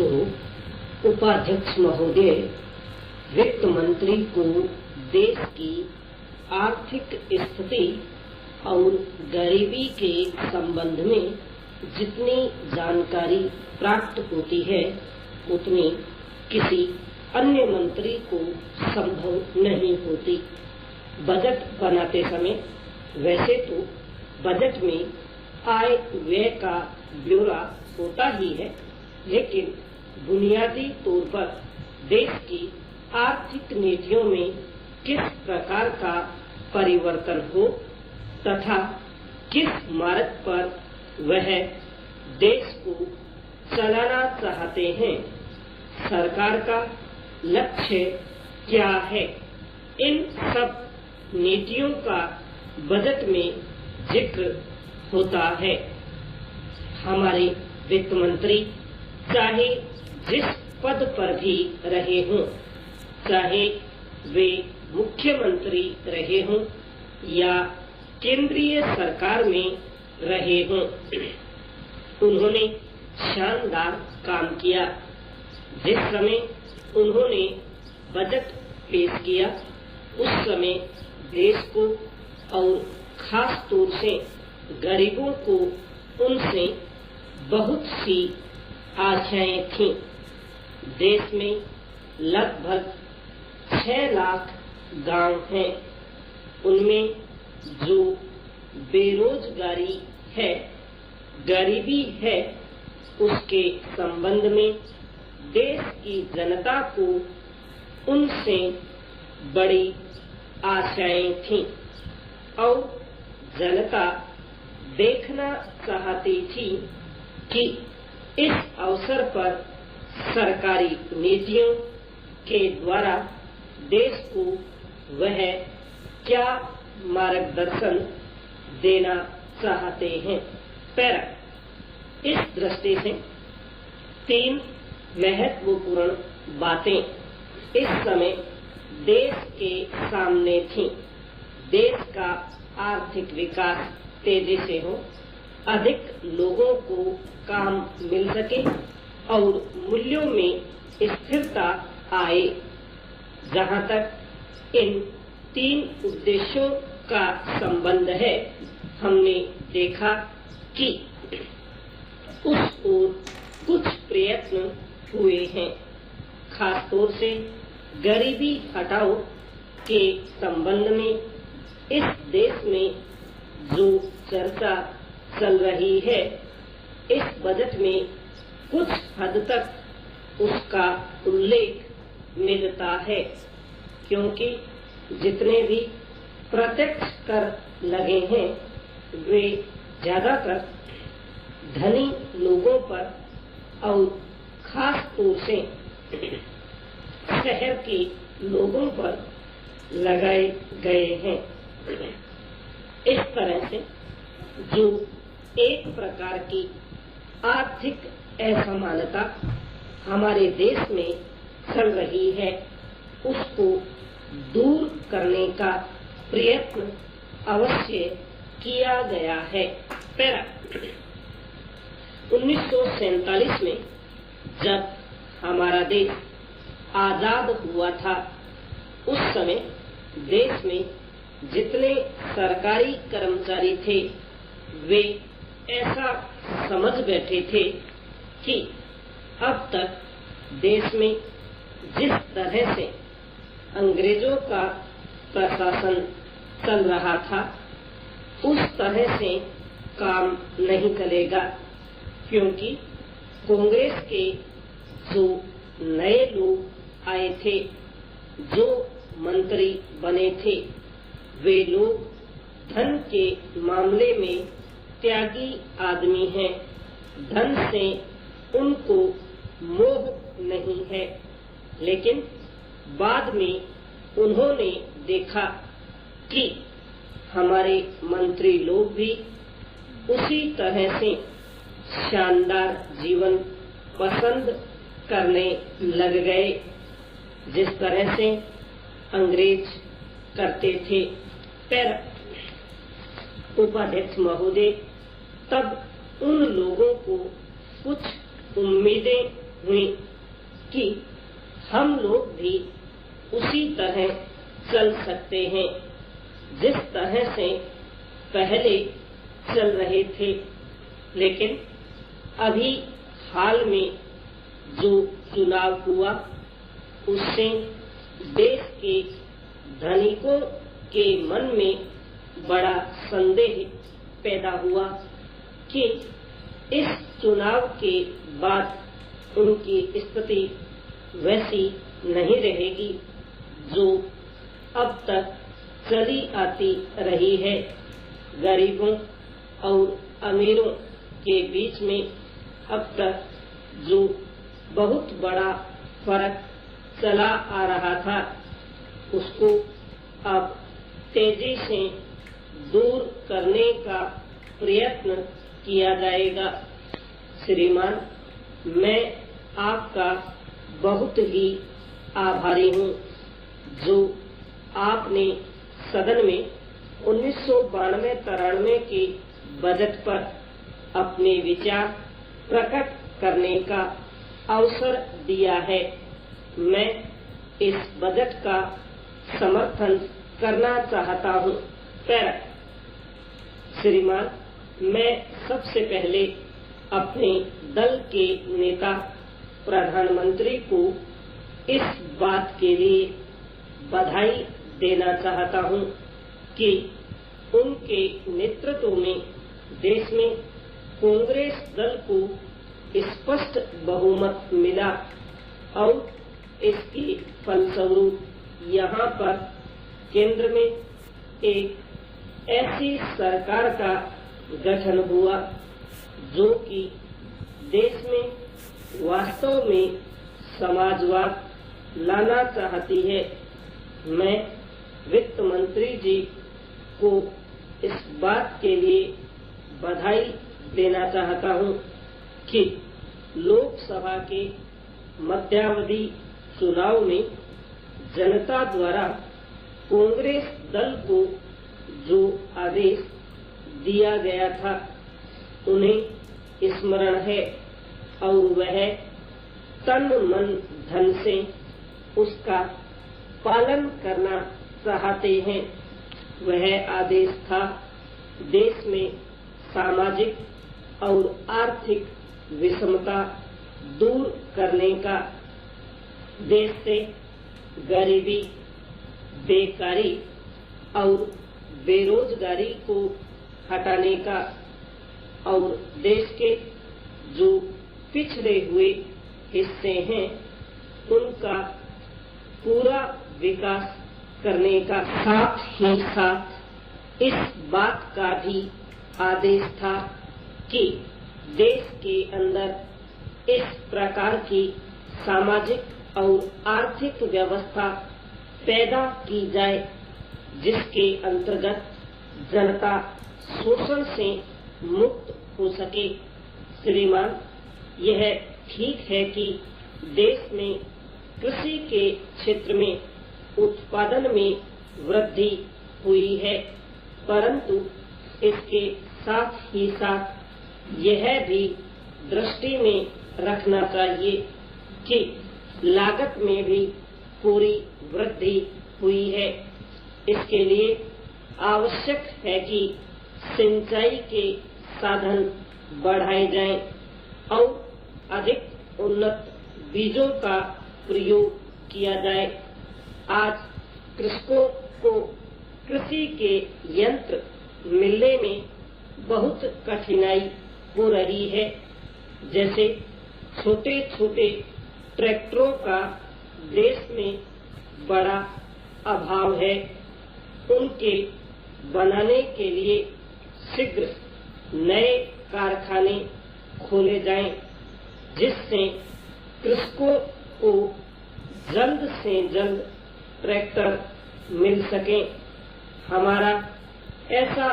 तो उपाध्यक्ष महोदय वित्त मंत्री को देश की आर्थिक स्थिति और गरीबी के संबंध में जितनी जानकारी प्राप्त होती है उतनी किसी अन्य मंत्री को संभव नहीं होती। बजट बनाते समय वैसे तो बजट में आय व्यय का ब्यौरा होता ही है, लेकिन बुनियादी तौर पर देश की आर्थिक नीतियों में किस प्रकार का परिवर्तन हो तथा किस मार्ग पर वह देश को चलाना चाहते हैं, सरकार का लक्ष्य क्या है, इन सब नीतियों का बजट में जिक्र होता है। हमारे वित्त मंत्री चाहे जिस पद पर भी रहे हों, चाहे वे मुख्यमंत्री रहे हों या केंद्रीय सरकार में रहे हों, उन्होंने शानदार काम किया। जिस समय उन्होंने बजट पेश किया उस समय देश को और खास तौर से गरीबों को उनसे बहुत सी आशाएं थीं। देश में लगभग 6 लाख गांव हैं। उनमें जो बेरोजगारी है, गरीबी है, उसके संबंध में देश की जनता को उनसे बड़ी आशाएं थीं और जनता देखना चाहती थी कि इस अवसर पर सरकारी नीतियों के द्वारा देश को वह क्या मार्गदर्शन देना चाहते हैं। इस दृष्टि से 3 महत्वपूर्ण बातें इस समय देश के सामने थीं। देश का आर्थिक विकास तेजी से हो, अधिक लोगों को काम मिल सके और मूल्यों में स्थिरता आए। जहां तक इन 3 उद्देश्यों का संबंध है, हमने देखा कि उस ओर कुछ प्रयत्न हुए हैं। खास तौर से गरीबी हटाओ के संबंध में इस देश में जो चर्चा चल रही है, इस बजट में कुछ हद तक उसका उल्लेख मिलता है, क्योंकि जितने भी प्रत्यक्ष कर लगे हैं वे ज्यादातर धनी लोगों पर और खास तौर से शहर के लोगों पर लगाए गए हैं। इस तरह से जो एक प्रकार की आर्थिक असमानता हमारे देश में चल रही है, उसको दूर करने का प्रयत्न अवश्य किया गया है। 1947 में जब हमारा देश आजाद हुआ था, उस समय देश में जितने सरकारी कर्मचारी थे वे ऐसा समझ बैठे थे कि अब तक देश में जिस तरह से अंग्रेजों का प्रशासन चल रहा था उस तरह से काम नहीं चलेगा, क्योंकि कांग्रेस के जो नए लोग आए थे, जो मंत्री बने थे, वे लोग धन के मामले में त्यागी आदमी हैं। धन से उनको मोह नहीं है, लेकिन बाद में उन्होंने देखा कि हमारे मंत्री लोग भी उसी तरह से शानदार जीवन पसंद करने लग गए जिस तरह से अंग्रेज करते थे। पर उपाध्यक्ष महोदय तब उन लोगों को कुछ उम्मीदें हुई कि हम लोग भी उसी तरह चल सकते हैं जिस तरह से पहले चल रहे थे। लेकिन अभी हाल में जो चुनाव हुआ उससे देश के धनिकों के मन में बड़ा संदेह पैदा हुआ कि इस चुनाव के बाद उनकी स्थिति वैसी नहीं रहेगी जो अब तक चली आती रही है। गरीबों और अमीरों के बीच में अब तक जो बहुत बड़ा फर्क चला आ रहा था उसको अब तेजी से दूर करने का प्रयत्न किया जाएगा। श्रीमान, मैं आपका बहुत ही आभारी हूँ जो आपने सदन में 1992-93 के बजट पर अपने विचार प्रकट करने का अवसर दिया है। मैं इस बजट का समर्थन करना चाहता हूँ। श्रीमान, मैं सबसे पहले अपने दल के नेता प्रधानमंत्री को इस बात के लिए बधाई देना चाहता हूँ कि उनके नेतृत्व में देश में कांग्रेस दल को स्पष्ट बहुमत मिला और इसके फलस्वरूप यहाँ पर केंद्र में एक ऐसी सरकार का गठन हुआ जो कि देश में वास्तव में समाजवाद लाना चाहती है। मैं वित्त मंत्री जी को इस बात के लिए बधाई देना चाहता हूँ कि लोकसभा के मध्यावधि चुनाव में जनता द्वारा कांग्रेस दल को जो आदेश दिया गया था उन्हें स्मरण है और वह तन मन धन से उसका पालन करना चाहते हैं। वह आदेश था देश में सामाजिक और आर्थिक विषमता दूर करने का, देश से गरीबी, बेकारी और बेरोजगारी को हटाने का और देश के जो पिछड़े हुए हिस्से हैं उनका पूरा विकास करने का, साथ ही साथ इस बात का भी आदेश था कि देश के अंदर इस प्रकार की सामाजिक और आर्थिक व्यवस्था पैदा की जाए जिसके अंतर्गत जनता शोषण से मुक्त हो सके। श्रीमान, यह ठीक है कि देश में कृषि के क्षेत्र में उत्पादन में वृद्धि हुई है, परंतु इसके साथ ही साथ यह भी दृष्टि में रखना चाहिए कि लागत में भी पूरी वृद्धि हुई है। इसके लिए आवश्यक है कि सिंचाई के साधन बढ़ाए जाएं और अधिक उन्नत बीजों का प्रयोग किया जाए। आज कृषकों को कृषि के यंत्र मिलने में बहुत कठिनाई हो रही है। जैसे छोटे छोटे ट्रैक्टरों का देश में बड़ा अभाव है। उनके बनाने के लिए शीघ्र नए कारखाने खोले जाएं, जिससे कृषकों को जल्द से जल्द ट्रैक्टर मिल सके। हमारा ऐसा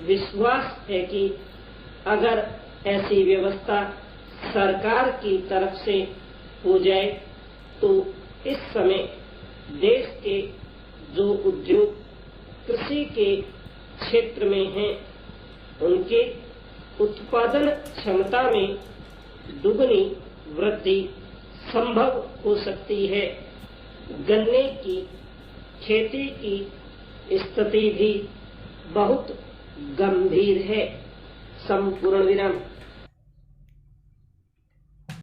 विश्वास है कि अगर ऐसी व्यवस्था सरकार की तरफ से हो जाए तो इस समय देश के जो उद्योग कृषि के क्षेत्र में हैं उनके उत्पादन क्षमता में दुगनी वृद्धि संभव हो सकती है। गन्ने की खेती की स्थिति भी बहुत गंभीर है। संपूर्ण विराम।